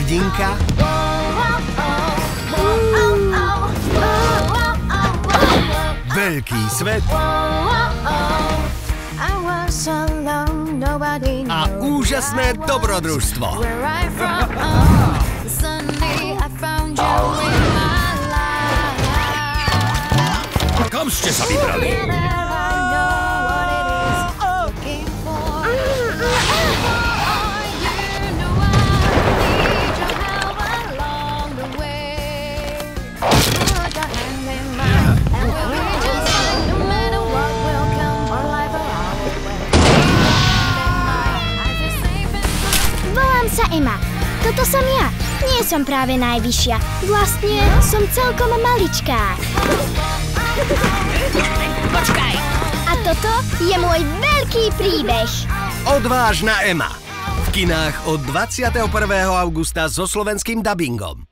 dedinka, veľký svet a úžasné dobrodružstvo. Kam ste sa vybrali? Volám sa Emma. Toto som ja. Nie som práve najvyššia. Vlastne som celkom maličká. Počkaj! A toto je môj veľký príbeh. Odvážna Emma. V kinách od 21. augusta so slovenským dabingom.